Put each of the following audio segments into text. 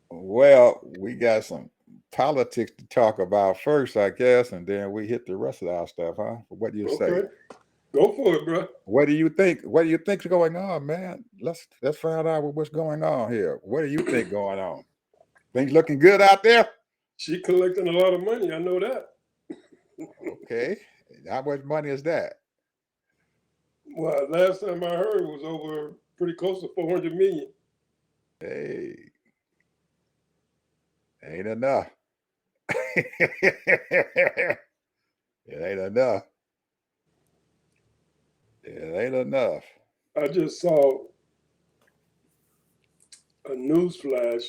Well, we got some politics to talk about first, I guess, and then we hit the rest of our stuff, huh? What do you say? Okay, go for it, bro. What do you think? What do you think's going on, man? Let's find out what's going on here. What do you think going on? Things looking good out there? She collecting a lot of money. I know that. Okay. How much money is that? Well, last time I heard it was over pretty close to 400 million. Hey, ain't enough. It ain't enough. It ain't enough. I just saw a news flash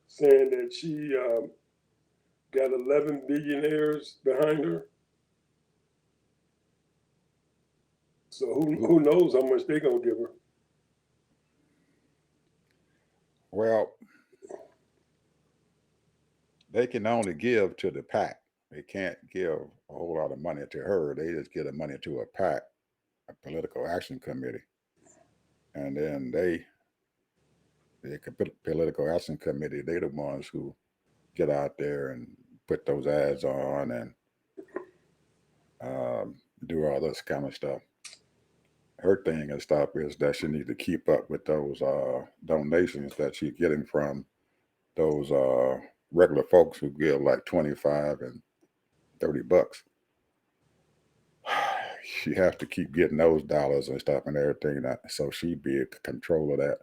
saying that she got 11 billionaires behind her. So who knows how much they gonna give her? Well, they can only give to the PAC. They can't give a whole lot of money to her. They just give the money to a PAC, a political action committee, and then the political action committee, they the ones who get out there and put those ads on and do all this kind of stuff. Her thing and stuff is that she needs to keep up with those donations that she's getting from those regular folks who give like 25 and $30. She has to keep getting those dollars and stuff and everything that so she be in control of that.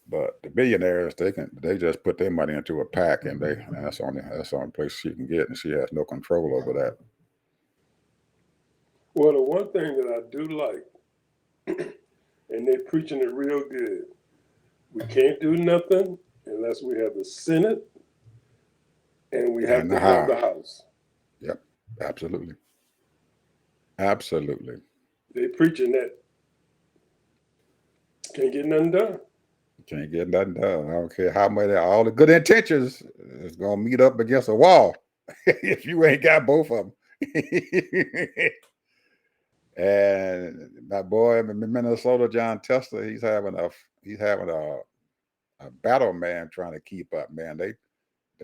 But the billionaires, they just put their money into a pack and that's the only place she can get, and she has no control over that. Well, the one thing that I do like, and they're preaching it real good, we can't do nothing unless we have the Senate and we have And to the have House. the House. Yep, absolutely, absolutely. They preaching that can't get nothing done. Can't get nothing done. I don't care how many all the good intentions is gonna meet up against a wall if you ain't got both of them. And my boy in Minnesota, John Tester, he's having a battle, man, trying to keep up, man. They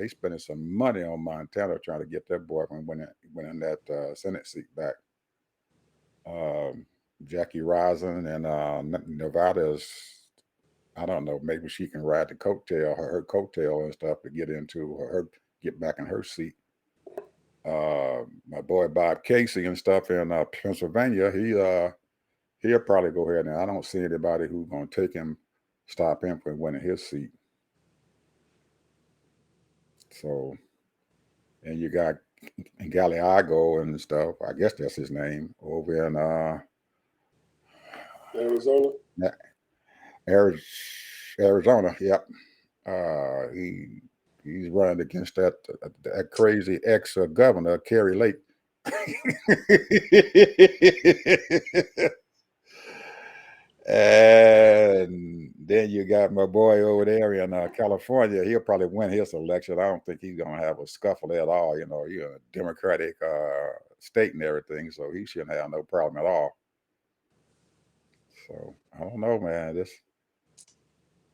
spending some money on Montana trying to get their boy from winning that Senate seat back. Um, Jackie Rosen and Nevada's. I don't know. Maybe she can ride the coattail, her coattail and stuff to get into her get back in her seat. My boy Bob Casey and stuff in Pennsylvania, he'll probably go ahead, and I don't see anybody who's gonna stop him from winning his seat. So, and you got Galiago and stuff. I guess that's his name over in Arizona. Ari- Arizona. Yep. He's running against that crazy ex governor Kerry Lake. And then you got my boy over there in California. He'll probably win his election. I don't think he's gonna have a scuffle at all. You know, you're a Democratic state and everything, so he shouldn't have no problem at all. So I don't know, man.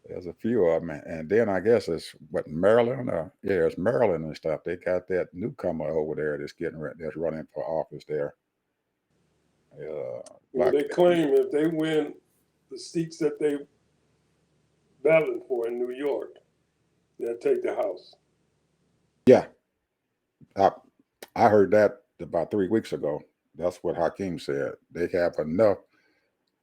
There's a few of them, and then I guess it's what Maryland. Yeah, it's Maryland and stuff. They got that newcomer over there that's running for office there. Well, Black. they claim if they win the seats that they balloting for in New York, they'll take the House. Yeah, I, I heard that about 3 weeks ago. That's what Hakeem said. They have enough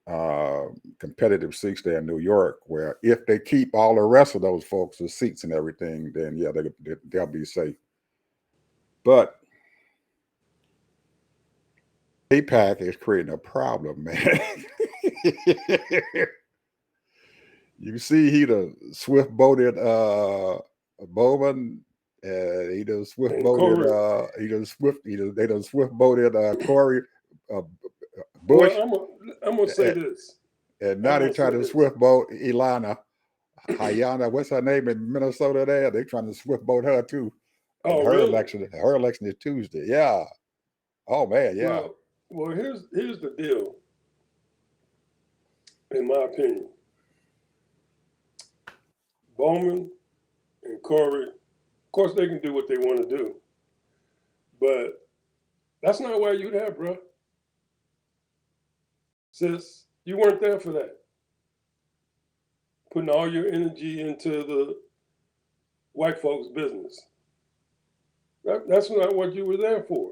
uh, competitive seats there in New York where if they keep all the rest of those folks' the seats and everything, then yeah, they'll be safe. But APAC is creating a problem, man. You see, he the swift boated Bowman. He done swift And boated. Corey, They done swift boated Corey uh, Bush, well, I'm gonna say and, this. and now I'm they gonna trying say to this. swift boat Ilana Hayana. What's her name in Minnesota? There, they trying to swift boat her too. And Oh, really? her election is Tuesday. Yeah. Oh man, yeah. Well, here's the deal. In my opinion, Bowman and Corey, of course they can do what they want to do, but that's not why you there, bro. Sis, you weren't there for that. Putting all your energy into the white folks' business. That's not what you were there for.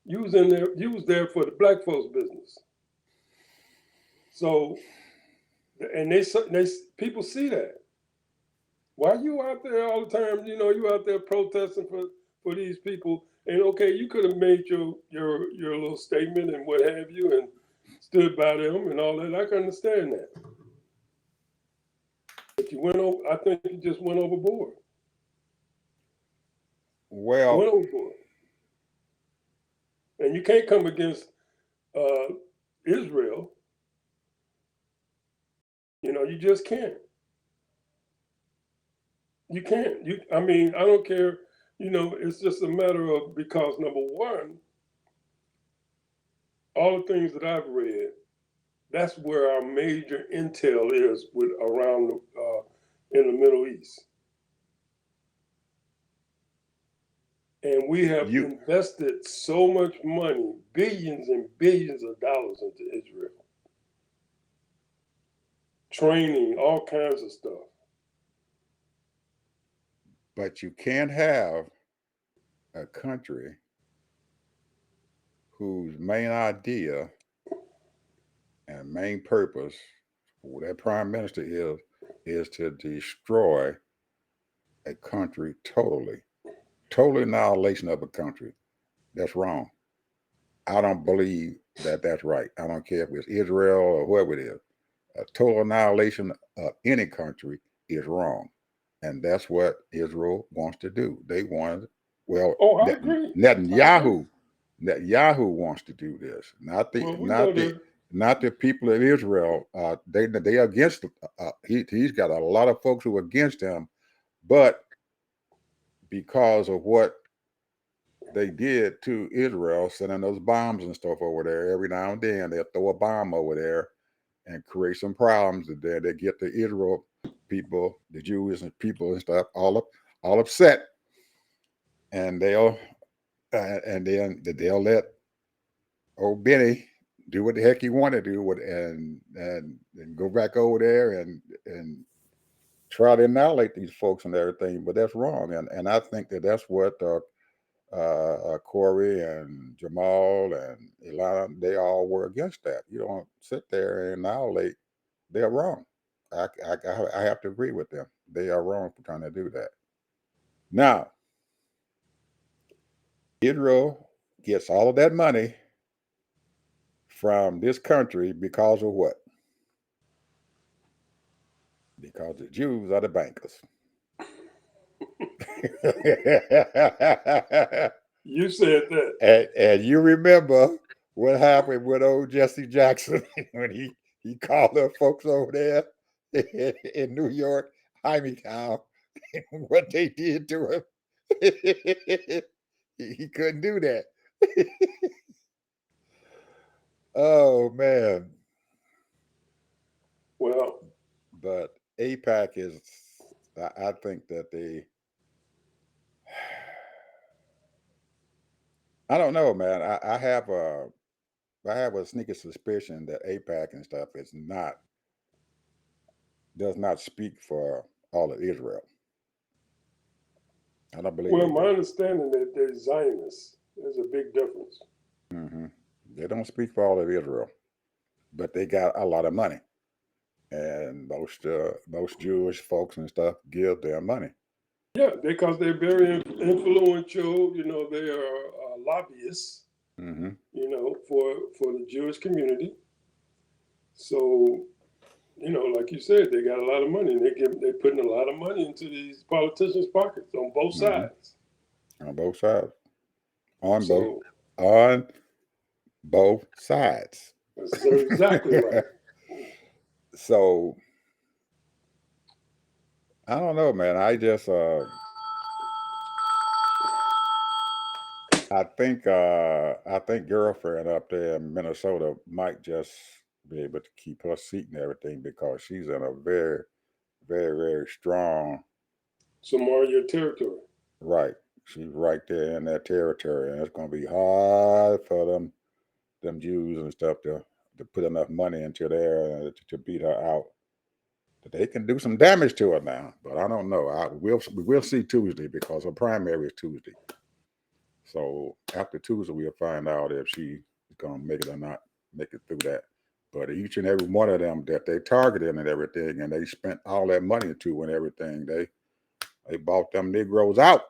You was in there. You was there for the black folks' business. So, and they people see that. Why you out there all the time? You know, you out there protesting for these people. And okay, you could have made your little statement and what have you, and stood by them and all that. I can understand that. But you went over. I think you just went overboard. Well, Went overboard. And you can't come against uh, Israel. You know, you just can't. You can't. I mean, I don't care. You know, it's just a matter of, because number one, all the things that I've read, that's where our major intel is with around in the Middle East, and we have you invested so much money, billions and billions of dollars into Israel, training, all kinds of stuff. but you can't have a country whose main idea and main purpose, who that prime minister is to destroy a country totally, total annihilation of a country. That's wrong. I don't believe that that's right. I don't care if it's Israel or whoever it is. A total annihilation of any country is wrong. And that's what Israel wants to do. They want, well, Oh, I agree. I agree. Netanyahu wants to do this. Well, we know that. Not the people of Israel. They against. He's got a lot of folks who are against him, but because of what they did to Israel, sending those bombs and stuff over there. Every now and then they'll throw a bomb over there and create some problems. And then they get the Israel people, the Jewish and people and stuff, all upset, and then they'll let old Benny do what the heck he want to do with, and go back over there and try to annihilate these folks and everything. But that's wrong, and I think that that's what Corey and Jamal and Elon, they all were against that. You don't sit there and annihilate. They're wrong. I have to agree with them. They are wrong for trying to do that. Now, Israel gets all of that money from this country because of what? Because the Jews are the bankers. You said that. And you remember what happened with old Jesse Jackson when he called up folks over there in New York, Town, and what they did to him. He couldn't do that. Oh man. Well, But APAC is, I think that I don't know, man. I have a sneaky suspicion that APAC and stuff does not speak for all of Israel. I don't believe well, they my do. understanding that they're Zionists. There's a big difference. Hmm. They don't speak for all of Israel, but they got a lot of money, and most Jewish folks and stuff give them money. Yeah, because they're very influential. You know, they are lobbyists. Hmm. You know, for the Jewish community. So, you know, like you said, they got a lot of money. And they're putting a lot of money into these politicians' pockets on both Hmm. sides. On both sides, on both So on both sides. that's exactly right. So I don't know, man. I think girlfriend up there in Minnesota might just be able to keep her seat and everything because she's in a very, very, very strong Somalia territory. Right. She's right there in that territory, and it's going to be hard for them Jews and stuff to put enough money into there to beat her out. But they can do some damage to her now, but I don't know. We will see Tuesday because her primary is Tuesday. So after Tuesday, we'll find out if she's going to make it or not, make it through that. But each and every one of them that they targeted and everything, and they spent all that money to and everything, they bought them Negroes out.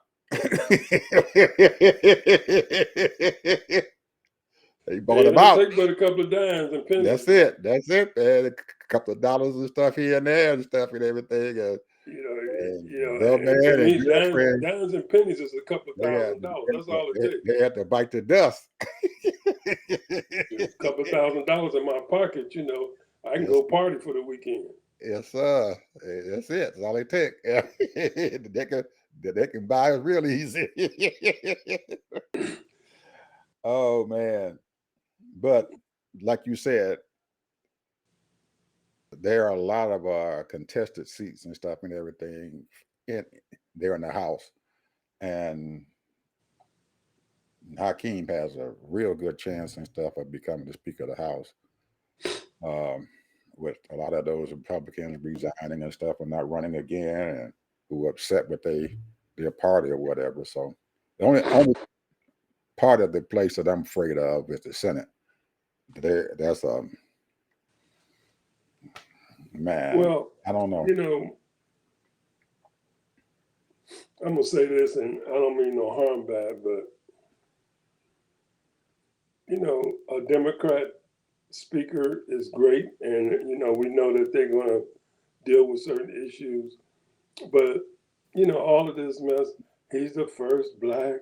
They bought Yeah, them it don't out. take but a couple of dimes and That's pennies. it. That's it, man. A couple of dollars and stuff here and there and stuff and everything. And the And to man and me, girlfriend, dimes and pennies is a couple of they had $1,000s. That's all it takes. they had to bite the dust. A couple of $1,000s in my pocket, I can Yes, go party for the weekend. yes, sir. That's it. That's all they take. They can buy it real easy. Oh man. But like you said, there are a lot of contested seats and stuff and everything in there in the House, and Hakeem has a real good chance and stuff of becoming the Speaker of the House. Um, with a lot of those Republicans resigning and stuff and not running again, and who are upset with their party or whatever. So the only part of the place that I'm afraid of is the Senate. That's man. Well, I don't know. I'm gonna say this, and I don't mean no harm by it, but a Democrat speaker is great, and we know that they're gonna deal with certain issues, but all of this mess. He's the first black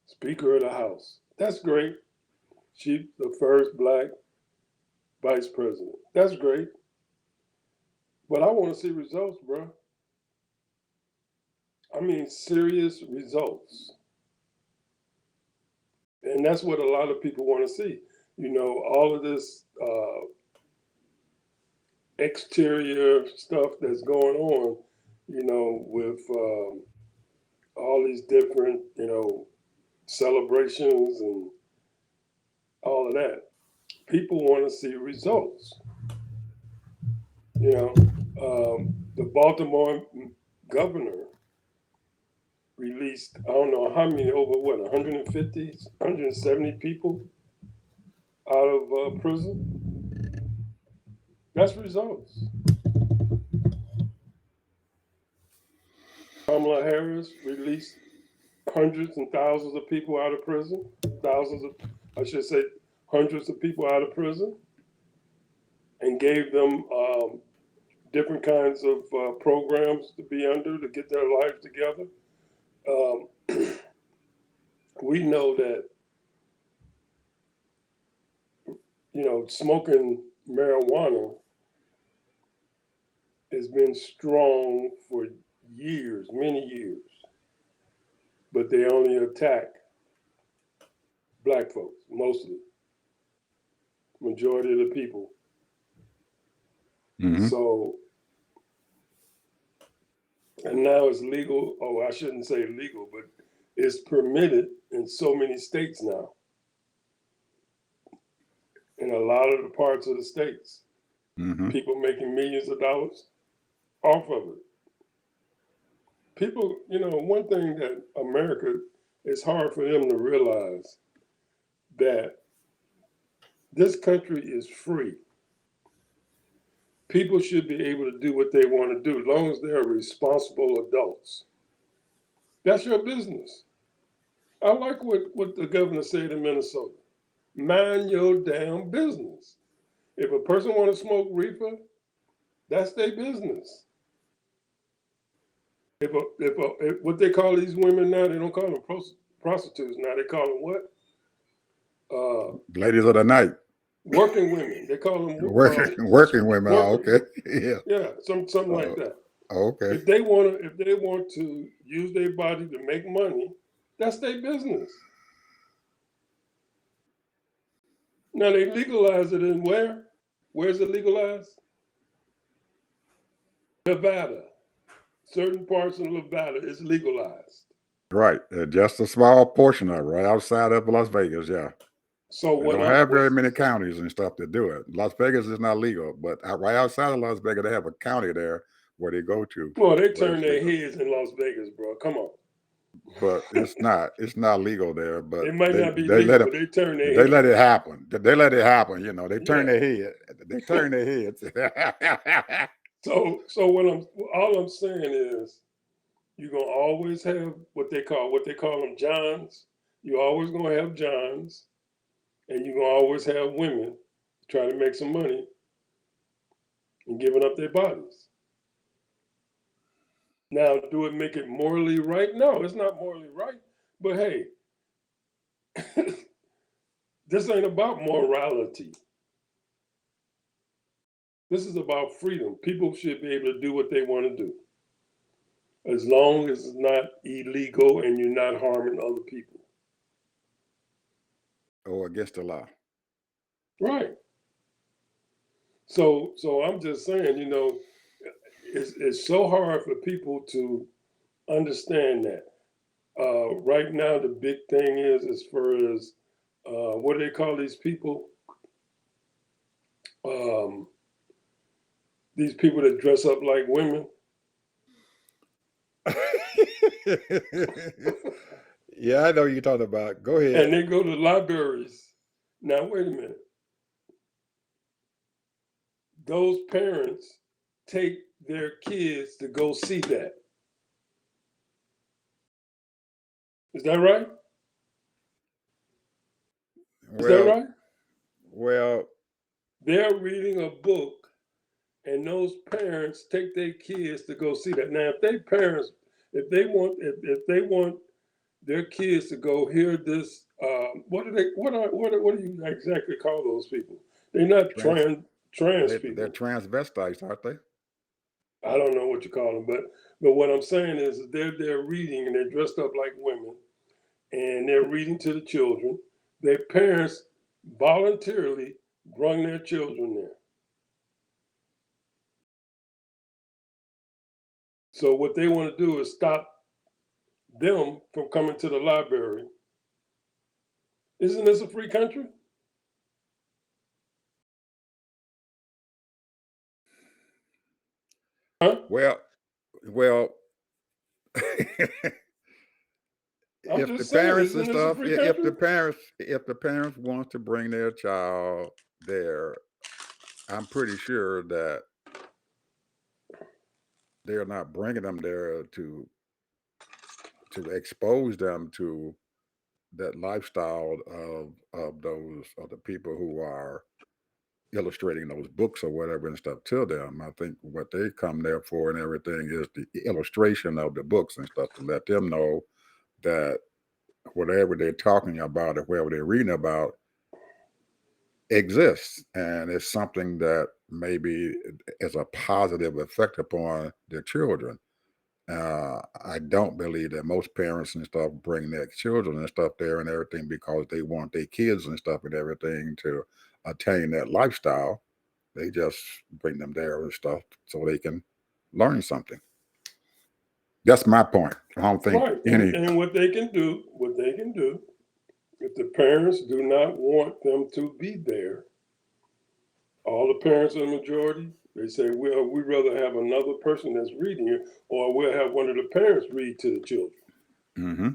Speaker of the House. That's great. She's the first black vice president. That's great. But I want to see results, bro. I mean, serious results. And that's what a lot of people want to see. All of this exterior stuff that's going on, with all these different, celebrations and all of that. People want to see results. The Baltimore governor released, I don't know how many, over what, 150, 170 people out of prison. That's results. Kamala Harris released hundreds and thousands of people out of prison. Hundreds of people out of prison, and gave them different kinds of programs to be under to get their lives together. We know that, smoking marijuana has been strong for years, many years, but they only attack black folks, mostly, majority of the people. Mm-hmm. So, and now it's legal. Oh, I shouldn't say legal, but it's permitted in so many states now. In a lot of the parts of the states, Mm-hmm. people making millions of dollars off of it. People, one thing that America, it's hard for them to realize that this country is free. People should be able to do what they want to do as long as they're responsible adults. That's your business. I like what the governor said in Minnesota. Mind your damn business. If a person want to smoke reefer, that's their business. If what they call these women now, they don't call them prostitutes now. They call them what? Ladies of the night. Working women. They call them working women. Okay. Yeah, something like that. Okay. If they want to use their body to make money, that's their business. Now they legalize it in where? Where's it legalized? Nevada. certain parts of Nevada is legalized. Right. Just a small portion of it, right outside of Las Vegas. Yeah. So They what don't have very many counties and stuff to do it. Las Vegas is not legal, but right outside of Las Vegas, they have a county there where they go to. Well, they where turn it's their legal. heads in Las Vegas, bro. Come on. But it's not legal there. But It might they not be they let legal, it but they turn their they let heads. it happen. They let it happen. You know, they turn Yeah. their head. They turn their heads. So all I'm saying is you're gonna always have what they call them Johns. You're always gonna have Johns, and you're gonna always have women trying to make some money and giving up their bodies. Now, do it make it morally right? No, it's not morally right. But hey, this ain't about morality. This is about freedom. People should be able to do what they want to do, as long as it's not illegal and you're not harming other people. Or against the law. Right. So I'm just saying, it's so hard for people to understand that. Right now, the big thing is as far as what do they call these people? Um, these people that dress up like women. Yeah, I know you're talking about. Go ahead. And they go to libraries. Now, wait a minute. Those parents take their kids to go see that. Is that right? Is that right? Well, They're reading a book, and those parents take their kids to go see that. Now, if they want their kids to go hear this, what do you exactly call those people? They're not trans they're people. transvestites, aren't they? I don't know what you call them, but what I'm saying is they're reading and they're dressed up like women, and they're reading to the children. Their parents voluntarily bring their children there. So what they want to do is stop them from coming to the library. Isn't this a free country? Huh? Well, I'm if the just saying, parents and isn't this a stuff, free country? if the parents want to bring their child there, I'm pretty sure that they're not bringing them there to expose them to that lifestyle of the people who are illustrating those books or whatever and stuff to them. I think what they come there for and everything is the illustration of the books and stuff to let them know that whatever they're talking about or whatever they're reading about exists, and it's something that maybe is a positive effect upon their children. I don't believe that most parents and stuff bring their children and stuff there and everything because they want their kids and stuff and everything to attain that lifestyle. They just bring them there and stuff so they can learn something. That's my point. I don't think Right. And what they can do, if the parents do not want them to be there, all the parents are the majority. They say, well, we'd rather have another person that's reading it, or we'll have one of the parents read to the children. Mm-hmm.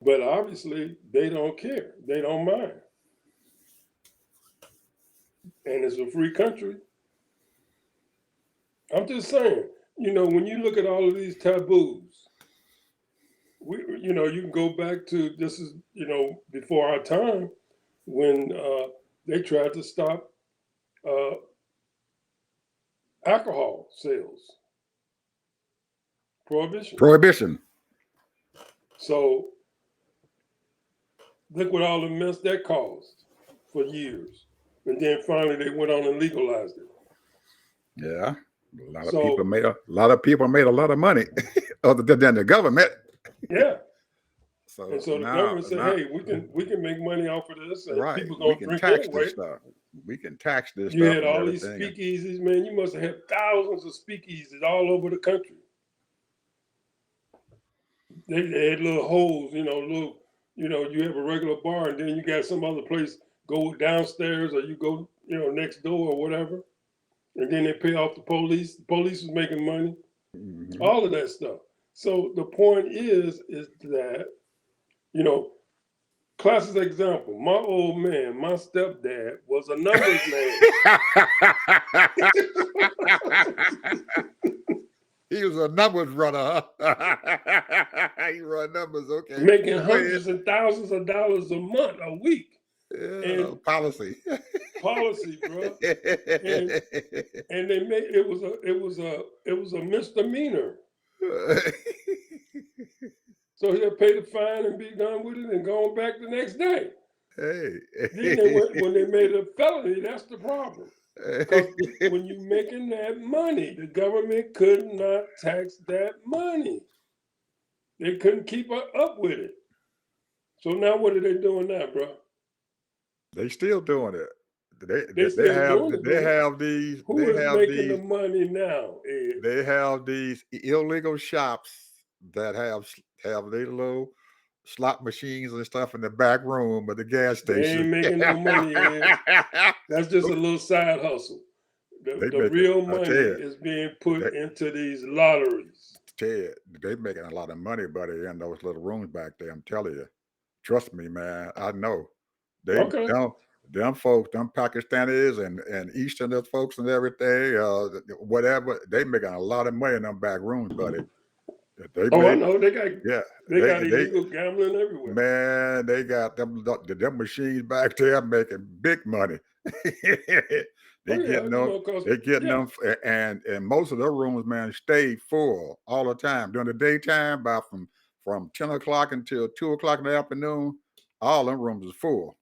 But obviously, they don't care. They don't mind. And it's a free country. I'm just saying, when you look at all of these taboos, you can go back to this is, before our time when they tried to stop uh, alcohol sales, prohibition. So look what all the mess that caused for years. And then finally they went on and legalized it. Yeah. A lot of So people made a lot of money other than the government. yeah. So And so the now government said, hey, we can make money off of this and right, people we gonna can drink tax this anyway. stuff. We can tax this You stuff had and all these everything. speakeasies, man. You must have had thousands of speakeasies all over the country. They had little holes, you have a regular bar, and then you got some other place, go downstairs, or you go, next door or whatever, and then they pay off the police. The police was making money, Hmm. all of that stuff. So the point is that, you know, classic example, my old man, my stepdad was a numbers man. He was a numbers runner, huh? He run numbers. Okay, Making go ahead. hundreds and thousands of dollars a month, a week, Yeah, and policy. policy, bro. And they made it was a misdemeanor. So he'll pay the fine and be done with it and go on back the next day. Hey. Then when they made it a felony, that's the problem. Because when you're making that money, the government could not tax that money. They couldn't keep up with it. So now what are they doing now, bro? They still doing it. They They still have doing it, they but have these who is making the money now, Ed? they have these illegal shops that have their little slot machines and stuff in the back room of the gas They station. ain't making no money, Ed. That's just a little side hustle. They The make it. real I tell money you, is being they, put into these lotteries. they making a lot of money, buddy, in those little rooms back there. I'm telling you. Trust me, man. I know. They Okay. them folks, them Pakistanis and Eastern folks and everything, whatever, they making a lot of money in them back rooms, buddy. They Oh, I make know. yeah, They got they illegal gambling everywhere. man, they got them machines back there making big money. Oh they yeah, getting them, cause they getting yeah, them, and most of their rooms, man, stay full all the time during the daytime. By from 10 o'clock until 2 o'clock in the afternoon, all them rooms is full.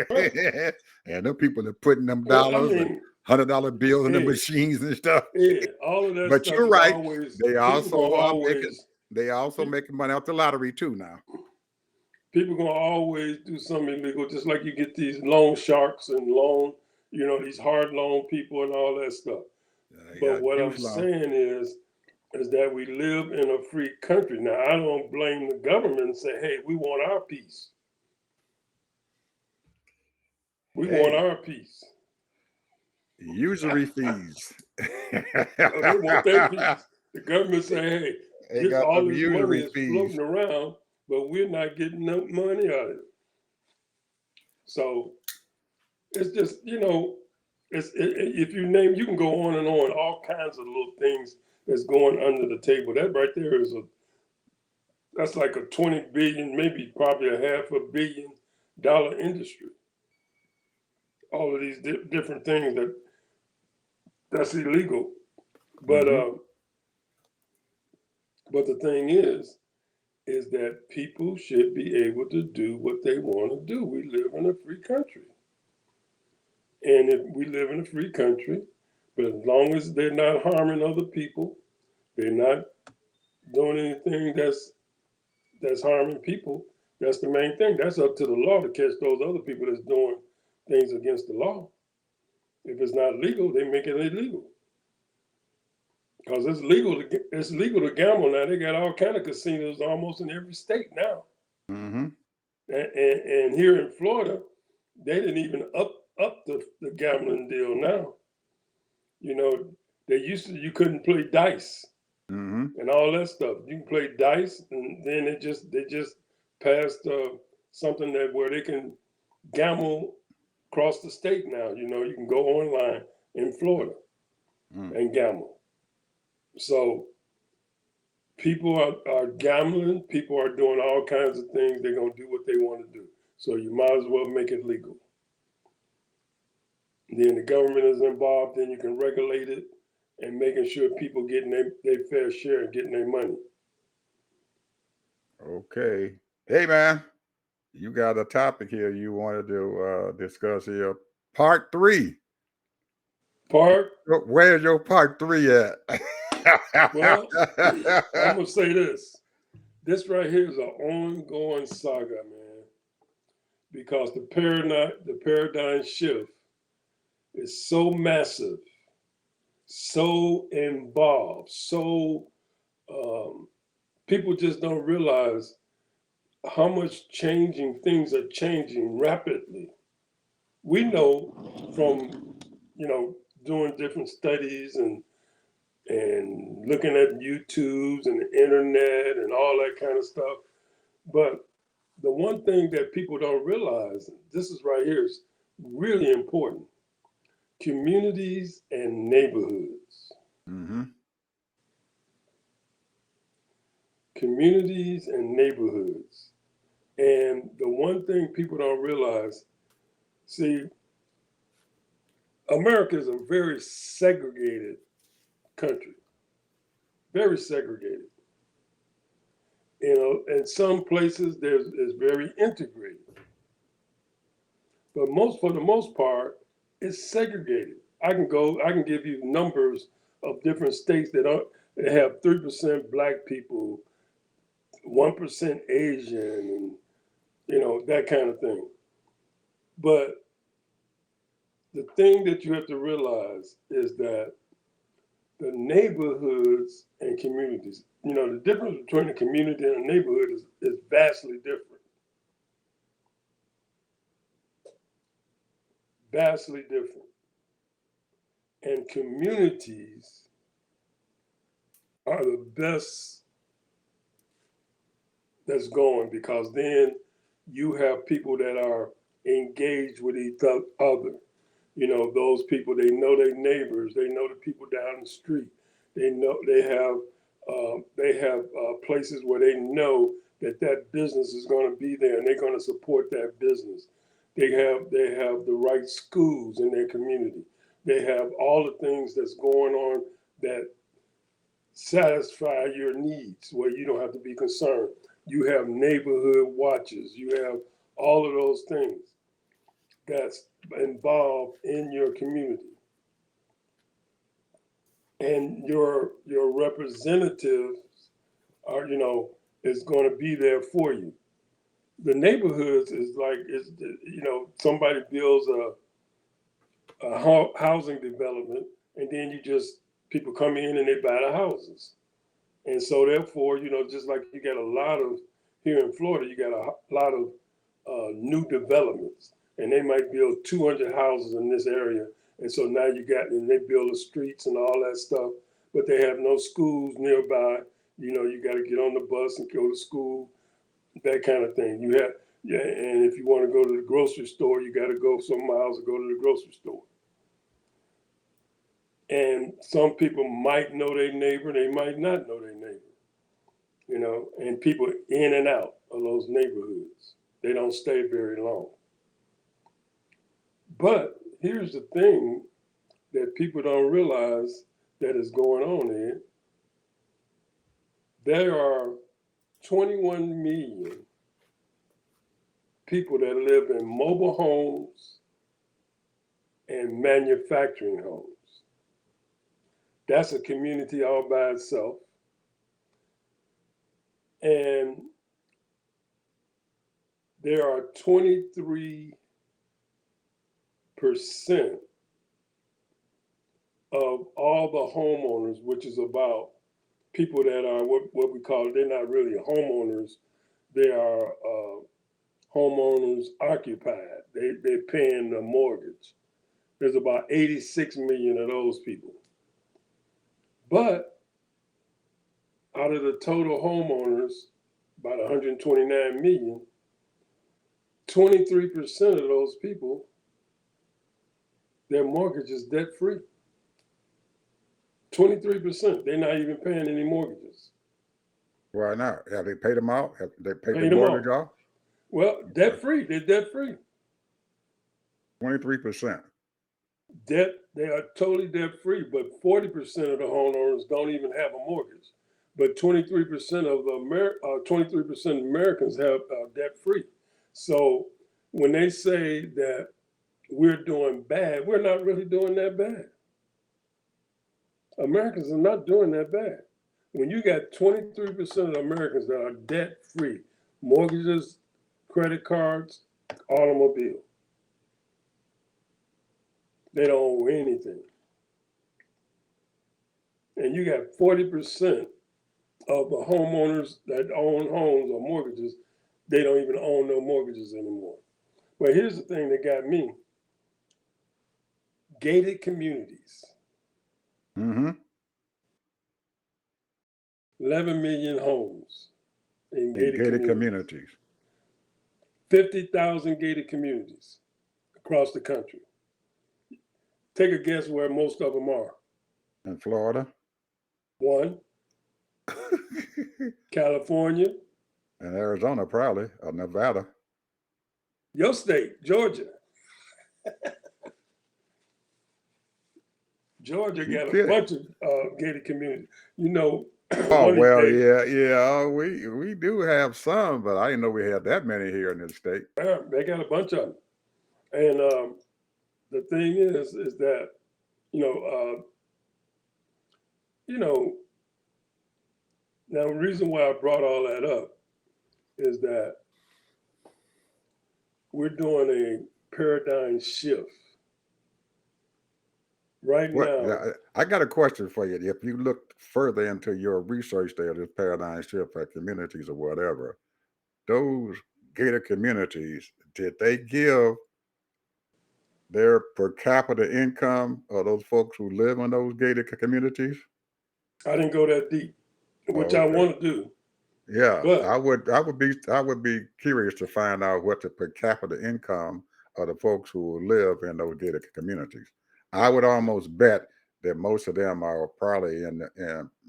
right. And them people are putting them Well, I dollars and mean, $100 bills in the Ed, machines and stuff. all of that But stuff you're is right. always They people also gonna are making. always They also pe- making money off the lottery too now. people gonna always do something illegal. Just like you get these loan sharks and these hard loan people and all that stuff. They But got what juice I'm law. saying is that we live in a free country. Now I don't blame the government and say, hey, we want our peace. We want Hey, our peace. usury fees. So they want their piece. The government say, hey, They this got all them this money usury is fees. floating around, but we're not getting no money out of it. So it's just, if you can go on and on, all kinds of little things that's going under the table. That right there that's like a 20 billion, maybe probably a $500 million industry. All of these different things that's illegal. But Hmm. uh, but the thing is that people should be able to do what they want to do. We live in a free country. And if we live in a free country, but as long as they're not harming other people, they're not doing anything that's harming people, that's the main thing. That's up to the law to catch those other people that's doing things against the law. If it's not legal, they make it illegal. Because it's legal to gamble now. They got all kind of casinos almost in every state now. Hmm. And here in Florida, they didn't even up the gambling deal now. You know, you couldn't play dice Hmm. and all that stuff. You can play dice, and then they just passed something that where they can gamble across the state now. You can go online in Florida Mm. and gamble. So people are gambling. People are doing all kinds of things. They're gonna do what they want to do. So you might as well make it legal. Then the government is involved, then you can regulate it and making sure people getting their fair share and getting their money. Okay. Hey, man, you got a topic here you wanted to discuss here. Part three. Part, Where's your part three at? well, I'm gonna say this. This right here is an ongoing saga, man. because the paradigm shift is so massive, so involved, so um, people just don't realize how much changing things are changing rapidly. We know from doing different studies and looking at YouTubes and the internet and all that kind of stuff. But the one thing that people don't realize, this is right here, is really important: communities and neighborhoods. Mm-hmm. Communities and neighborhoods. And the one thing people don't realize, see, America is a very segregated country, very segregated. In some places it's very integrated, but for the most part, it's segregated. I can give you numbers of different states that have 3% black people, 1% Asian, and that kind of thing. But the thing that you have to realize is that the neighborhoods and communities, the difference between a community and a neighborhood is vastly different. Vastly different. And communities are the best that's going, because then you have people that are engaged with each other. Those people, they know their neighbors, they know the people down the street. They know they have places where they know that business is going to be there and they're going to support that business. They have the right schools in their community. They have all the things that's going on that satisfy your needs, where you don't have to be concerned. You have neighborhood watches. You have all of those things that's involved in your community, and your representatives are is going to be there for you. The neighborhoods is like, somebody builds a housing development, and then people come in and they buy the houses. And so therefore, just like you got a lot of, here in Florida, you got a lot of new developments, and they might build 200 houses in this area. And so now and they build the streets and all that stuff, but they have no schools nearby. You got to get on the bus and go to school, that kind of thing. Yeah, and if you want to go to the grocery store, you got to go some miles to go to the grocery store. And some people might know their neighbor, they might not know their neighbor, and people in and out of those neighborhoods. They don't stay very long. But here's the thing that people don't realize that is going on here. There are 21 million people that live in mobile homes and manufacturing homes. That's a community all by itself. And there are 23% of all the homeowners, which is about people that are what we call, they're not really homeowners, they are homeowners occupied. They're paying the mortgage. There's about 86 million of those people. But out of the total homeowners, about 129 million, 23% of those people, their mortgage is debt free. 23%. They're not even paying any mortgages. Why not? Have they paid them out? Have they paid the Paid them mortgage off. off? Well, debt free. They're debt free. 23%. They are totally debt free, but 40% of the homeowners don't even have a mortgage. But 23% of 23% of Americans have debt free. So when they say that we're doing bad, we're not really doing that bad. Americans are not doing that bad. When you got 23% of Americans that are debt free, mortgages, credit cards, automobile. They don't owe anything. And you got 40% of the homeowners that own homes or mortgages, they don't even own no mortgages anymore. But here's the thing that got me. Gated communities. Mm-hmm. 11 million homes in In gated gated communities. communities. 50,000 gated communities across the country. Take a guess where most of them are. In Florida. One, California. In Arizona, probably, or Nevada. Your state, Georgia. Georgia You got a kidding? bunch of gated communities. You know, Oh, one of these well, days, yeah. We do have some, but I didn't know we had that many here in this state. they got a bunch of them. And the thing is that you know, you know. Now, the reason why I brought all that up is that we're doing a paradigm shift right What? now. I got a question for you. If you look further into your research there, this paradigm shift at communities or whatever, those gated communities, did they give their per capita income of those folks who live in those gated communities? I didn't go that deep, which Oh, I okay. want to do, Yeah, but I would be curious to find out what the per capita income of the folks who live in those gated communities. I would almost bet that most of them are probably in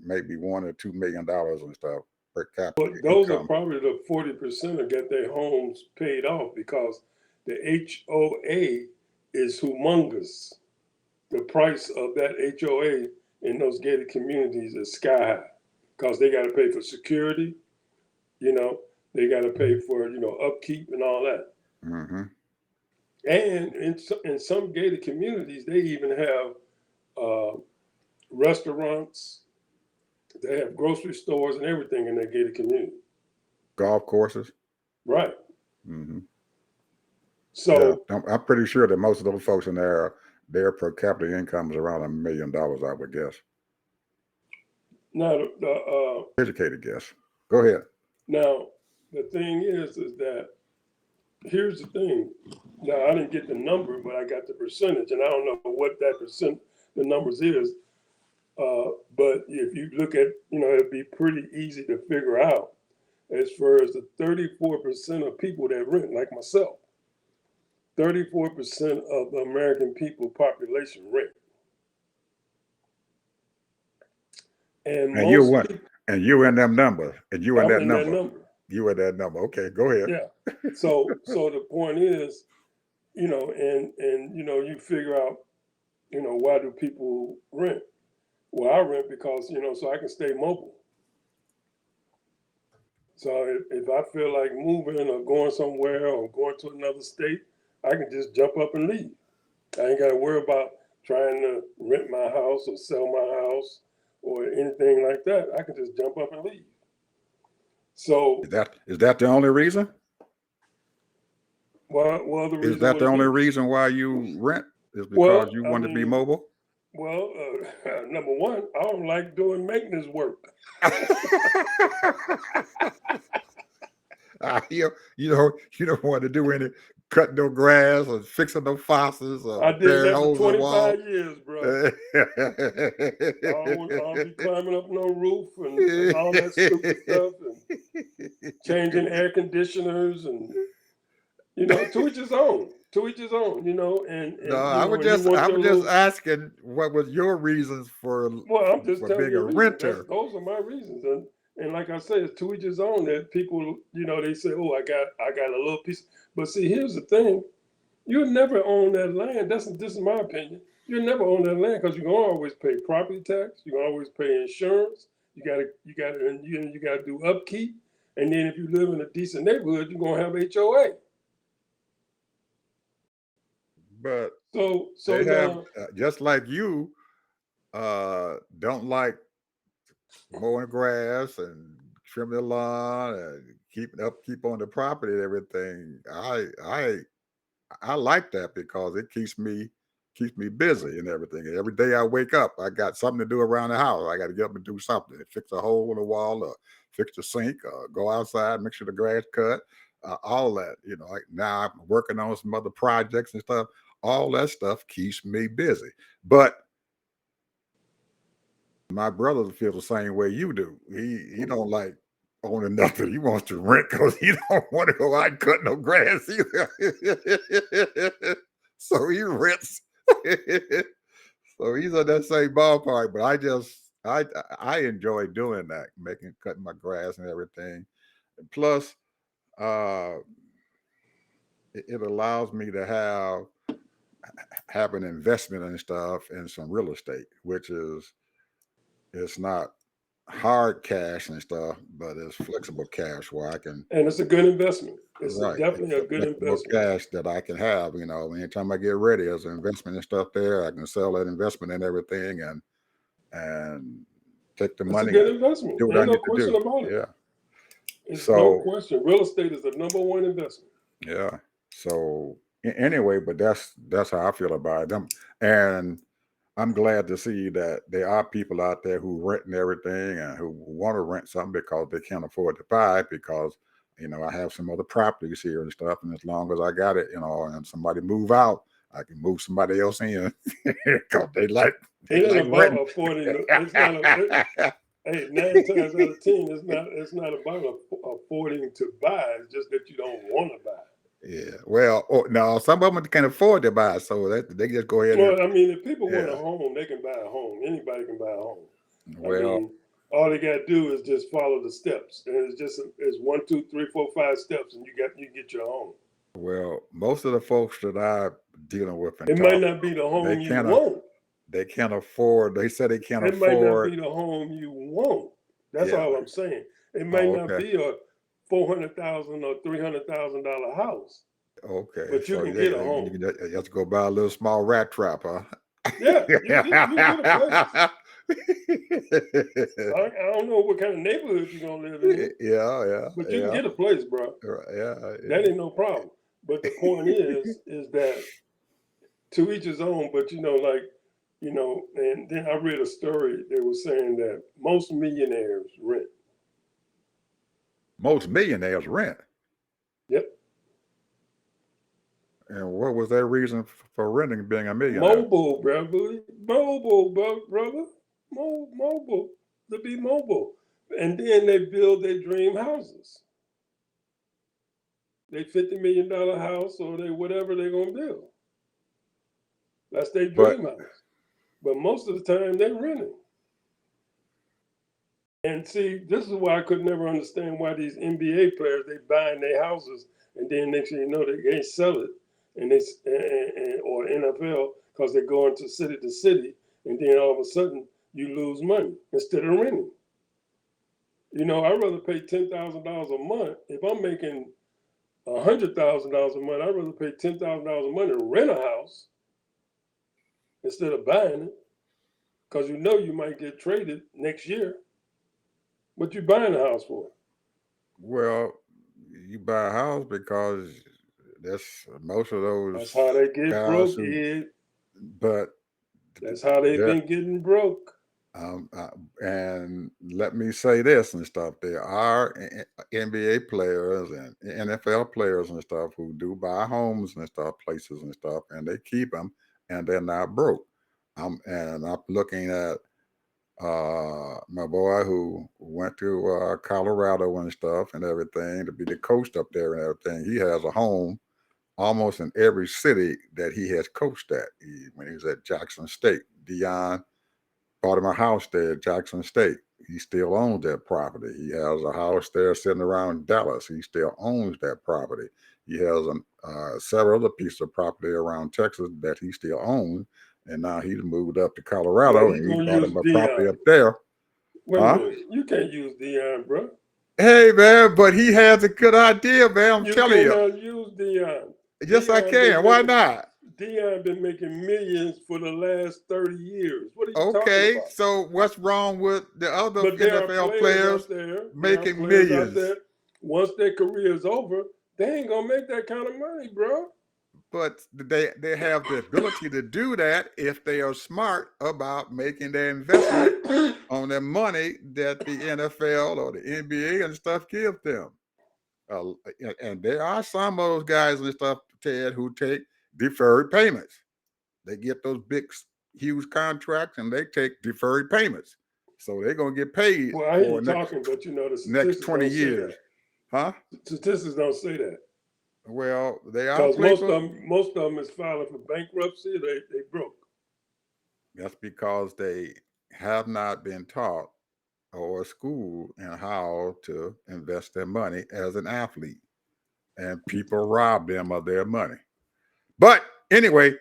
maybe $1 or $2 million and stuff per capita those are income. probably the 40% that get their homes paid off because the HOA is humongous. The price of that HOA in those gated communities is sky high because they got to pay for security, you know, they got to pay for, upkeep and all that. Mm-hmm. And in some gated communities, they even have uh, restaurants, they have grocery stores and everything in their gated community. Golf courses. Right. Mm-hmm. Yeah, So I'm pretty sure that most of those folks in there, their per capita income is around $1 million. I would guess. now Educated guess. Go ahead. now the thing is that here's the thing. Now I didn't get the number, but I got the percentage, and I don't know what that percent the numbers is. But if you look at, it'd be pretty easy to figure out as far as the 34% of people that rent, like myself. 34% of the American people population rent, and And you most went, people, and you in them numbers, and you in I'm that in that number. number. You in that number. Okay, go ahead. Yeah. So the point is, you figure out, why do people rent? Well, I rent because so I can stay mobile. So if I feel like moving or going somewhere or going to another state, I can just jump up and leave. I ain't got to worry about trying to rent my house or sell my house or anything like that. I can just jump up and leave. So, Is that the only reason? well, the Is reason that the would only be, reason why you rent? Is because well, you I want to be mean, mobile? well, number one, I don't like doing maintenance work. You don't want to do any cutting no grass or fixing no faucets or I did repairing that for holes in the wall. 25 years, bro. I don't be climbing up no roof and all that stupid stuff and changing air conditioners and to each his own. To each his own, No, and when you want I your was just little, asking what was your reasons well, I'm just telling being you a a reason. renter. Those are my reasons, and like I said, it's to each his own. That people, they say, oh, I got a little piece, but see, here's the thing: you'll never own that land. This is my opinion. You'll never own that land because you're gonna always pay property tax. You're gonna always pay insurance. And you gotta do upkeep. And then if you live in a decent neighborhood, you're gonna have HOA. But So they have now, just like you don't like mowing grass and trim the lawn and keep on the property and everything. I like that because it keeps me busy and everything. And every day I wake up, I got something to do around the house. I got to get up and do something, fix a hole in the wall, or fix the sink, or go outside, make sure the grass cut, all that. Like now I'm working on some other projects and stuff. All that stuff keeps me busy. But my brother feels the same way you do. He don't like owning nothing. He wants to rent because he don't want to go out and cut no grass either. So he rents. So he's on that same ballpark. But I enjoy doing that, cutting my grass and everything. And plus, uh, it allows me to have an investment and stuff in some real estate, which is it's not hard cash and stuff, but it's flexible cash where I can, And it's a good investment. It's right, it's definitely a a good flexible investment. cash that I can have, anytime I get ready as an investment and stuff there, I can sell that investment and everything and take the It's a money good and investment. do what I Ain't no need to question do. about it. Yeah. It's no So, question. Real estate is the number one investment. yeah. So anyway, but that's how I feel about them. And I'm glad to see that there are people out there who rent and everything and who want to rent something because they can't afford to buy it because, I have some other properties here and stuff. And as long as I got it, and somebody move out, I can move somebody else in because they It ain't like about renting. affording. It's not hey, 9 times out of 10, it's not about affording to buy. It's just that you don't want to buy. Yeah. Well, no, some of them can afford to buy, so that they just go ahead and Well, I mean, if people want a yeah. home, they can buy a home. Anybody can buy a home. I Well, mean, all they got to do is just follow the steps, and it's 1, 2, 3, 4, 5 steps, and you get your home. most of the folks that I'm dealing with and It might talk, not be the they home you can't want. they can't afford. They said they can't It might not afford. be the home you want. That's Yeah. all I'm saying. It might Oh, not okay. be a $400,000 or $300,000 house, Okay. but you So can yeah, get a you home. can just go buy a little small rat trap, huh? Yeah, you can get a place. Yeah. I don't know what kind of neighborhood you're gonna live in, Yeah. but you can Yeah. get a place, bro. Right, yeah. That Yeah. ain't no problem. But the point is that to each his own. But and then I read a story that was saying that most millionaires rent. Most millionaires rent. Yep, And what was their reason for renting being a millionaire? mobile, brother, mobile to be mobile, and then they build their dream houses. They $50 million house or they whatever they're gonna build. That's their But dream house. But most of the time they renting. And see, this is why I could never understand why these NBA players they buying their houses and then next thing you know they can't sell it and or NFL because they're going to city and then all of a sudden you lose money instead of renting. I'd rather pay $10,000 a month if I'm making $100,000 a month. I'd rather pay $10,000 a month to rent a house instead of buying it because you might get traded next year. What you buying a house for? well, you buy a house because that's most of those That's how they get guys broke, who. Ed. But That's how they've that been getting broke. um, uh, and let me say this and stuff. There are NBA players and NFL players and stuff who do buy homes and stuff, places and stuff, and they keep them, and they're not broke. And I'm looking at my boy who went to Colorado and stuff and everything to be the coach up there and everything. He has a home almost in every city that he has coached at. When he was at Jackson State, Dion bought him a house there at Jackson State. He still owns that property. He has a house there sitting around Dallas. He still owns that property. He has several other pieces of property around Texas that he still owns. And now he's moved up to Well, Colorado he and he gonna bought use him a property up Dion. there. Wait a Huh? minute. You can't use Dion, bro. Hey, man, but he has a good idea, man. I'm You telling you. cannot use Dion. Yes, I Dion been can. Why making not? Dion been making millions for the last 30 years. What are you talking Okay, about? so what's wrong with the other But there are NFL players players out there. There are making players out there. millions? Once their career is over, they ain't gonna make that kind of money, bro. But they have the ability to do that if they are smart about making their investment on the money that the NFL or the NBA and stuff give them. Uh, and there are some of those guys and stuff, Ted, who take deferred payments. They get those big, huge contracts and they take deferred payments. So they're gonna get paid Well, I hear for you talking, but the next statistics 20 don't say years. that. Huh? Statistics don't say that. Well, they are Because people. most of them is filing for bankruptcy. They broke. That's because they have not been taught or schooled in how to invest their money as an athlete. And people rob them of their money. But anyway,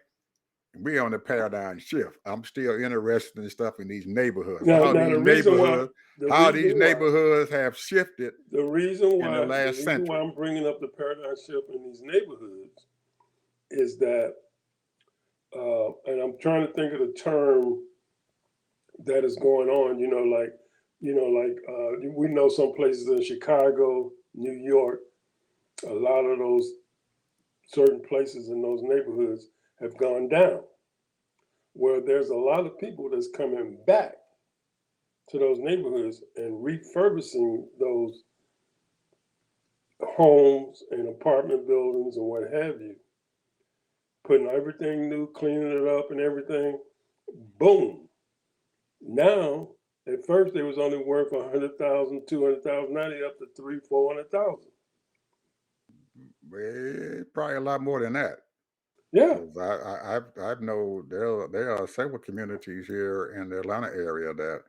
we on the paradigm shift. I'm still interested in stuff in these neighborhoods. Now the How reason these why neighborhoods have shifted in the the last reason why century. I'm bringing up the paradigm shift in these neighborhoods is that, and I'm trying to think of the term that is going on. We know some places in Chicago, New York, a lot of those certain places in those neighborhoods have gone down. Where there's a lot of people that's coming back to those neighborhoods and refurbishing those homes and apartment buildings and what have you, putting everything new, cleaning it up and everything. Boom. Now, at first they was only worth 100,000, 200,000. Now they up to 300,000, 400,000. Probably a lot more than that. Yeah. Because I've know there are several communities here in the Atlanta area that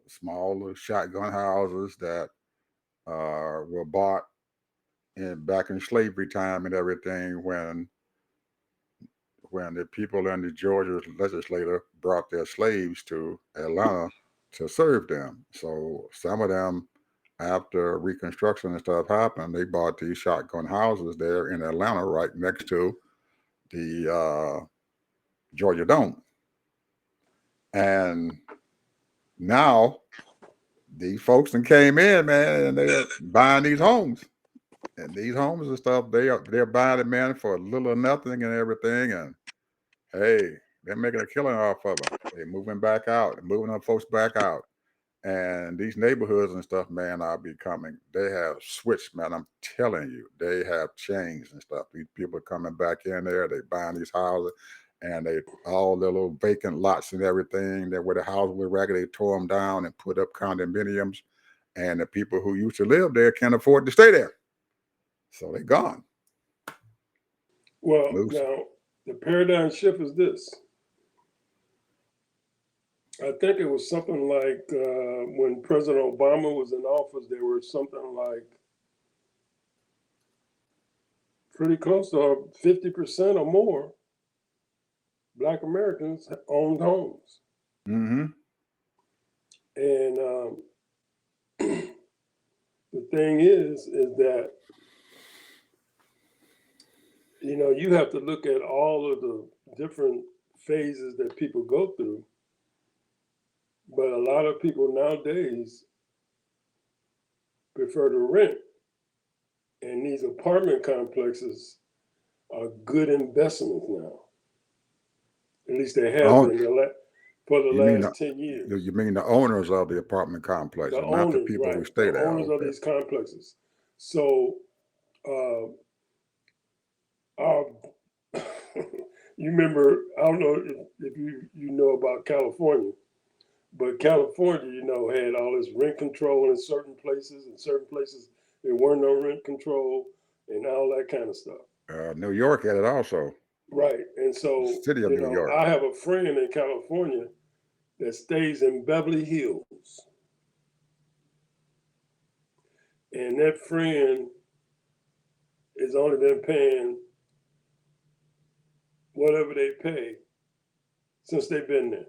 small shotgun houses that were bought back in slavery time and everything when the people in the Georgia legislature brought their slaves to Atlanta to serve them. So some of them, after Reconstruction and stuff happened, they bought these shotgun houses there in Atlanta, right next to the Georgia Dome. And now these folks that came in, man, and they're buying these homes. And these homes and stuff, they're buying it, man, for little or nothing and everything. And hey, they're making a killing off of them. They're moving back out, they're moving them folks back out. And these neighborhoods and stuff, man, are becoming, they have switched, man. I'm telling you, they have changed and stuff. These people are coming back in there, they buying these houses, and they all their little vacant lots and everything. That where the houses were ragged, they tore them down and put up condominiums. And the people who used to live there can't afford to stay there. So they're gone. Well, Moose. now the paradigm shift is this. I think it was something like when President Obama was in office, there were something like pretty close to 50% or more Black Americans owned homes. Mm-hmm. And the thing is that you have to look at all of the different phases that people go through. But a lot of people nowadays prefer to rent, and these apartment complexes are good investments now. At least they have Oh, been for the you mean last 10 years. you mean the owners of the apartment The complexes, not the owners, people who right? stay The there. owners of Okay. these complexes. So, uh, uh, you remember? I don't know if you know about California, but California, had all this rent control in certain places. In certain places, there were no rent control, and all that kind of stuff. New York had it also. Right. And The so, city of New York. I have a friend in California that stays in Beverly Hills. And that friend has only been paying whatever they pay since they've been there.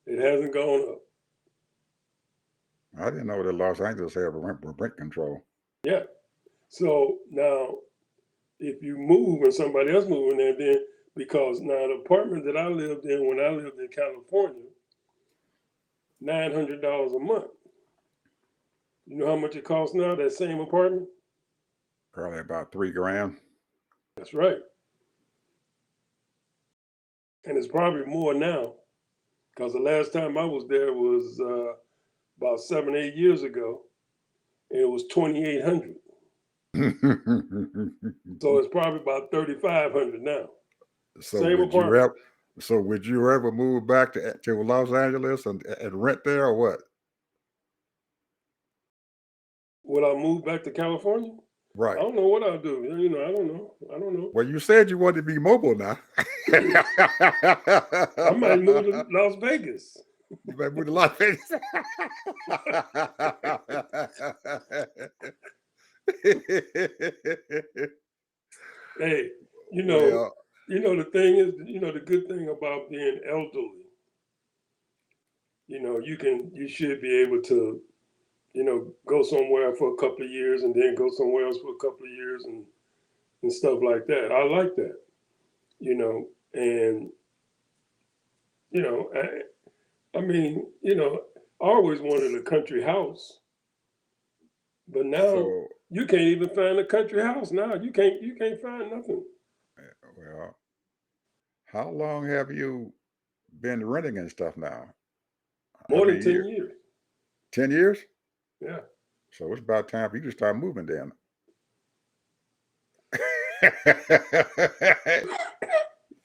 It hasn't gone up. I didn't know that Los Angeles had rent control. Yeah. So now if you move and somebody else moving there, then because now the apartment that I lived in when I lived in California, $900 a month. You know how much it costs now, that same apartment? Probably about $3 grand. That's right. And it's probably more now because the last time I was there was about 7, 8 years ago, and it was 2,800. So it's probably about 3,500 now. So Same would you apartment. ever? So would you ever move back to Los Angeles and rent there or what? Will I move back to California? I Right. don't know what I'll do. You know, I don't know. I don't know. Well, you said you wanted to be mobile now. I might move to Las Vegas. You might move to Las Vegas. Hey, you know, Well, the thing is, the good thing about being elderly, you should be able to, go somewhere for a couple of years and then go somewhere else for a couple of years and stuff like that. I like that, and I mean, I always wanted a country house, but now so you can't even find a country house now. You can't find nothing. well, how long have you been renting and stuff now? How More many than ten years? years. 10 years? Yeah. So it's about time for you to start moving then.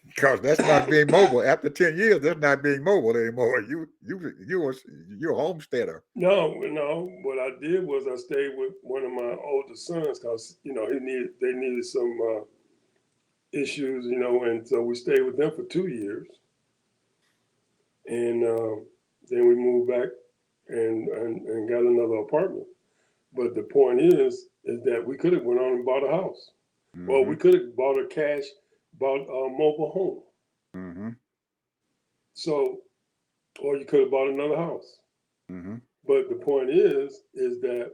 Because that's not being mobile. After 10 years, that's not being mobile anymore. You're a homesteader. No. What I did was I stayed with one of my older sons because they needed some issues, and so we stayed with them for 2 years, and then we moved back and got another apartment. But the point is that we could have went on and bought a house. Well, Mm-hmm. we could have bought a mobile home. Mm-hmm. So, or you could have bought another house. Mm-hmm. But the point is that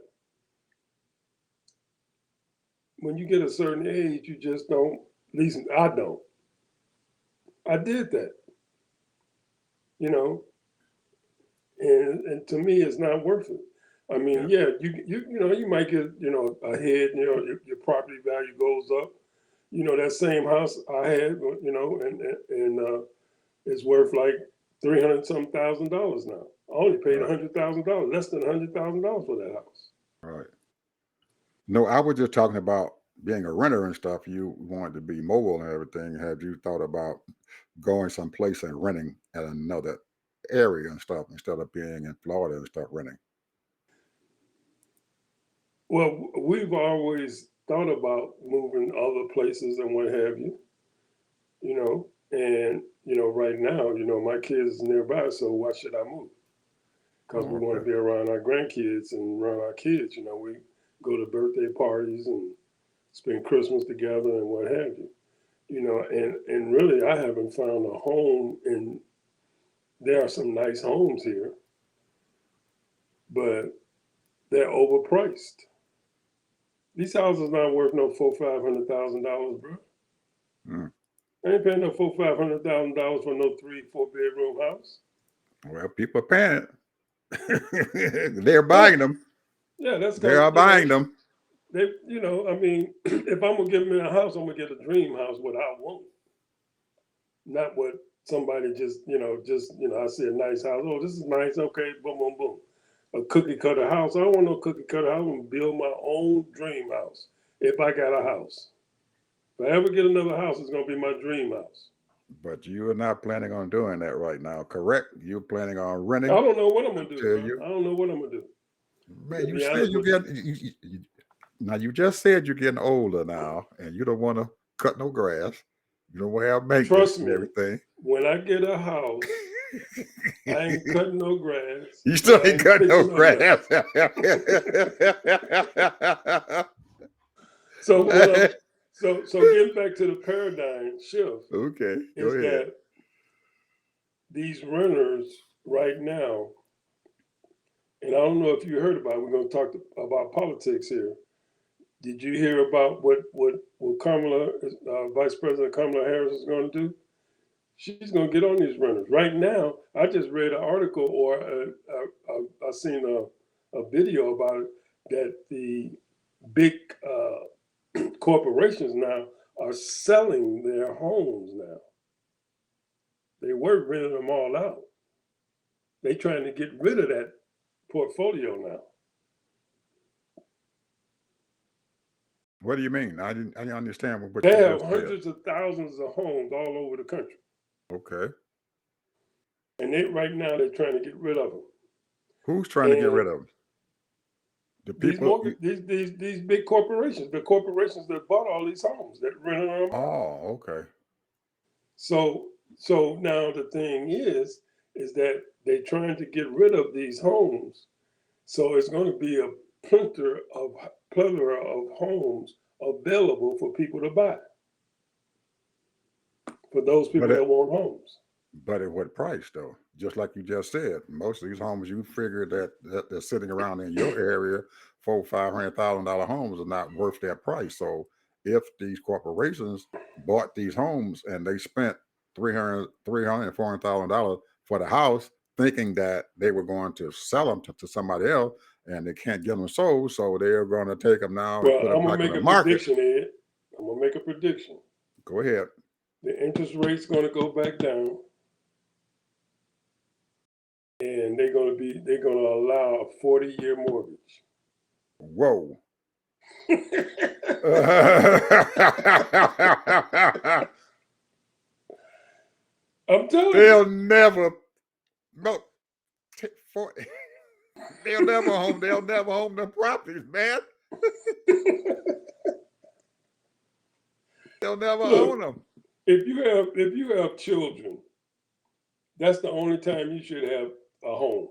when you get a certain age, you just don't. At least I don't. I did that, you know, and to me, it's not worth it. I mean, Yeah. yeah, you might get ahead. Your property value goes up. That same house I had, and it's worth like 300 some $1,000 now. I only paid Right. $100,000, less than $100,000 for that house. Right. No, I was just talking about being a renter and stuff. You wanted to be mobile and everything. Have you thought about going someplace and renting at another area and stuff instead of being in Florida and stuff renting? Well, we've always thought about moving other places and what have you, and right now, my kids is nearby, so why should I move? Because we Oh, want to okay. be around our grandkids and around our kids. We go to birthday parties and spend Christmas together and what have you. And really, I haven't found a home, and there are some nice homes here, but they're overpriced. These houses not worth no $400,000, $500,000, bro. Mm. I ain't paying no $500,000 for no 3, 4 bedroom house. Well, people are paying it. They're Well, buying them. yeah, that's They because are buying them. I mean, if I'm gonna give me a house, I'm gonna get a dream house, what I want, not what somebody I see a nice house. Oh, this is nice. Okay, boom, boom, boom. A cookie cutter house. I don't want no cookie cutter house. I'm gonna build my own dream house. If I got a house, if I ever get another house, it's gonna be my dream house. But you are not planning on doing that right now, correct? You're planning on I renting don't know what I'm gonna do, until bro. you. I don't know what I'm gonna do. Man, To you be said honest with you. now you just said you're getting older now, and you don't want to cut no grass. You don't want to have maintenance Trust and me, everything. when I get a house, I ain't cutting no grass You and still I ain't ain't cut no fixing no nothing. grass. So what I'm so getting back to the paradigm shift Okay, go is ahead. that these renters right now, and I don't know if you heard about it, we're going to talk about politics here. Did you hear about what Kamala, Vice President Kamala Harris is going to do? She's going to get on these renters right now. I just read an article or I seen a video about it that the big corporations now are selling their homes now. They were renting them all out. They trying to get rid of that portfolio now. What do you mean? I didn't understand what They you have just said. hundreds of thousands of homes all over the country, Okay. and right now they're trying to get rid of them. Who's trying to get And rid of them? The these people. mortgage, these big corporations, the corporations that bought all these homes, that rented them out. Oh, okay. So now the thing is that they're trying to get rid of these homes. So it's going to be a plethora of homes available for people to buy, for those people But that it, want homes. but at what price though? Just like you just said, most of these homes you figure that they're sitting around in your area, $400,000-$500,000 homes are not worth that price. So if these corporations bought these homes and they spent 300, $400,000 for the house, thinking that they were going to sell them to somebody else, and they can't get them sold, so they're going to take them now and Well, put them I'm gonna back on make the a market. prediction, Ed. I'm gonna make a prediction. Go ahead. The interest rate's gonna go back down, and they're gonna allow a 40-year mortgage. Whoa. I'm telling They'll you. never no for they'll never home the properties, man. They'll never Look, own them. if you have children, that's the only time you should have a home.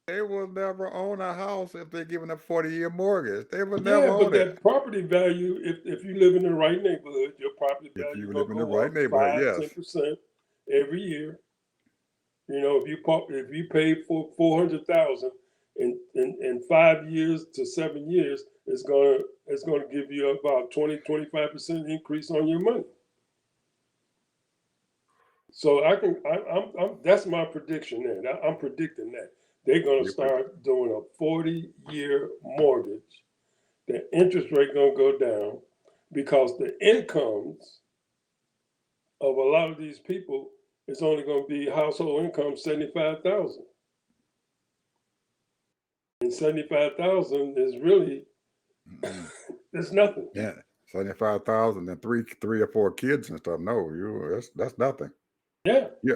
They will never own a house if they're giving a 40-year mortgage. They will never Yeah, but own it. that property value, if you live in the right neighborhood, your property If value you is live gonna in the go right up neighborhood, five, yes. 10% every year. You know, if you pay for 400,000 in 5 years to 7 years, it's gonna give you about 20-25% increase on your money. So I'm that's my prediction there. I'm predicting that they're gonna You predict. start doing a 40-year mortgage. The interest rate gonna go down because the incomes of a lot of these people is only gonna be household income 75,000. And 75,000 is really Mm-mm. it's nothing. Yeah. 75,000 and three or four kids and stuff. No, that's nothing. Yeah. Yeah.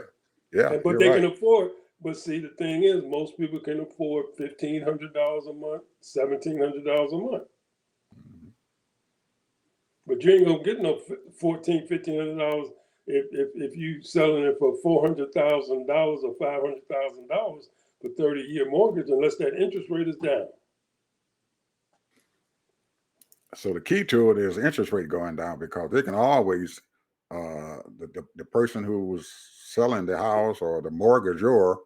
Yeah, But you're they can right. afford. But see, the thing is, most people can afford $1,500 a month, $1,700 a month. Mhm. But you ain't gonna get no $1,500 if you selling it for $400,000 or $500,000 for 30-year mortgage, unless that interest rate is down. So the key to it is interest rate going down because they can always the person who was selling the house or the mortgagor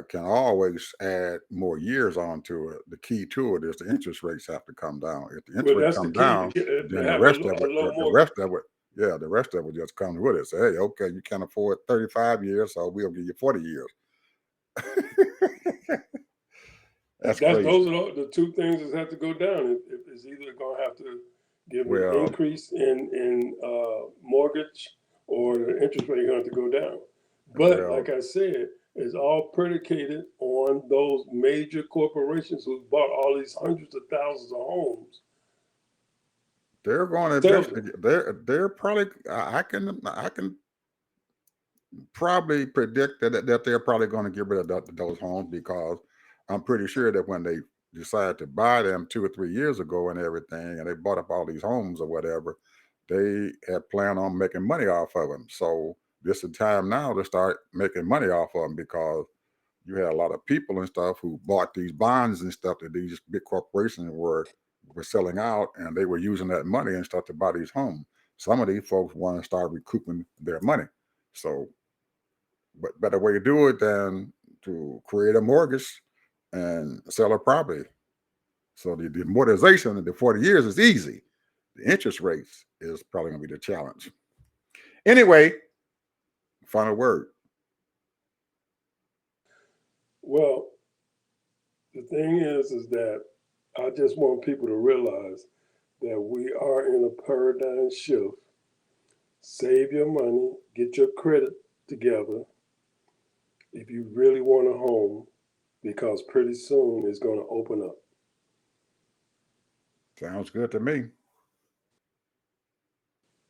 can always add more years onto it. The key to it is the interest rates have to come down. If the interest But rate that's the come key down, to then the have rest of a it, low the mortgage. rest of it, yeah, the rest of it just comes with it. Say, hey, okay, you can't afford 35 years, so we'll give you 40 years. That's That's crazy. those are the two things that have to go down. It's either gonna have to give an Well, increase in mortgage, or the interest rate going to go down. But well, like I said, it's all predicated on those major corporations who bought all these hundreds of thousands of homes. they're going to Sell them. eventually. They're probably. I can probably predict that they're probably going to get rid of those homes because I'm pretty sure that when they decided to buy them 2 or 3 years ago and everything, and they bought up all these homes or whatever, they had planned on making money off of them. So this is the time now to start making money off of them because you had a lot of people and stuff who bought these bonds and stuff that these big corporations were selling out, and they were using that money and stuff to buy these homes. Some of these folks want to start recouping their money. So but better way to do it than to create a mortgage and sell a property. So the amortization in the 40 years is easy. The interest rates is probably going to be the challenge. Anyway, final word. Well, the thing is that I just want people to realize that we are in a paradigm shift. Save your money, get your credit together if you really want a home, because pretty soon it's going to open up. Sounds good to me.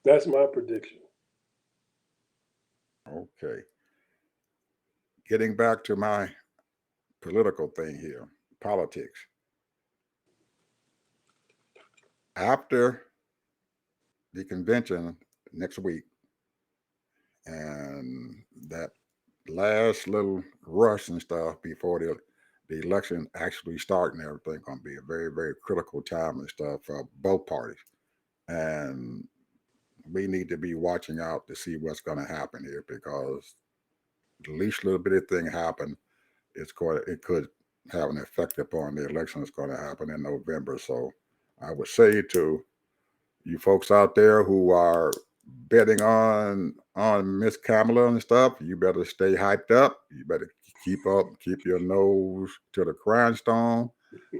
That's my prediction. Okay. Getting back to my political thing here, politics. After the convention next week and that last little rush and stuff before the election actually start and everything going to be a very, very critical time and stuff for both parties. And we need to be watching out to see what's going to happen here because the least little bit of thing happen, it could have an effect upon the election that's going to happen in November. So I would say to you folks out there who are betting on Miss Kamala and stuff, you better stay hyped up. You better keep your nose to the grindstone,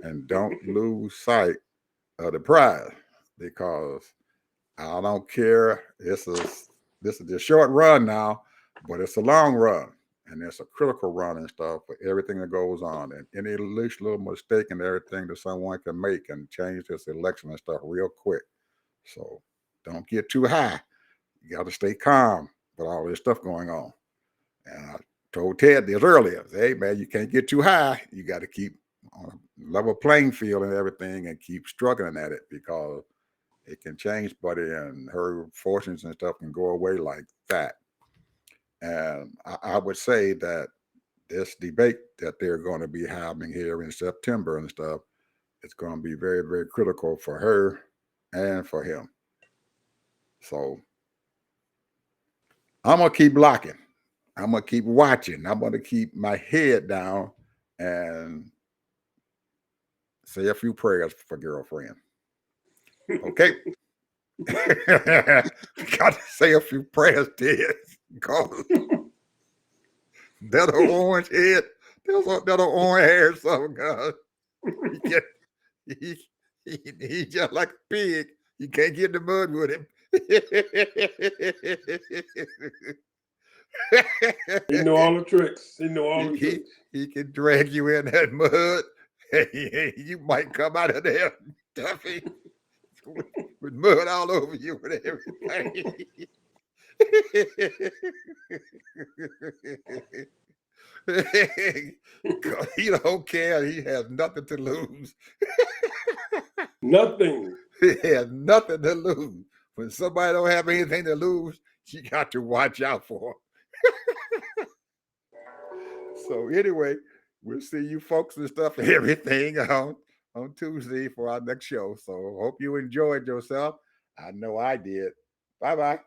and don't lose sight of the prize because I don't care. This is the short run now, but it's a long run. And it's a critical run and stuff for everything that goes on. And any least little mistake and everything that someone can make can change this election and stuff real quick. So don't get too high. You got to stay calm with all this stuff going on. And I told Ted this earlier, hey man, you can't get too high. You got to keep on a level playing field and everything and keep struggling at it because it can change, buddy, and her fortunes and stuff can go away like that. And I would say that this debate that they're going to be having here in September and stuff, it's going to be very, very critical for her and for him. So I'm gonna keep blocking. I'm gonna keep watching. I'm gonna keep my head down and say a few prayers for girlfriend. Okay. Got to say a few prayers, Ted, because that orange head, that orange hair, something, God, he get he, he just like a pig. You can't get in the mud with him. He know all the tricks. He know all he, the he tricks. he can drag you in that mud. You might come out of there, Duffy, with mud all over you and everything. He don't care. He has nothing to lose. Nothing. He has nothing to lose. When somebody don't have anything to lose, you got to watch out for. So anyway, we'll see you folks and stuff and everything on Tuesday for our next show. So hope you enjoyed yourself. I know I did. Bye bye.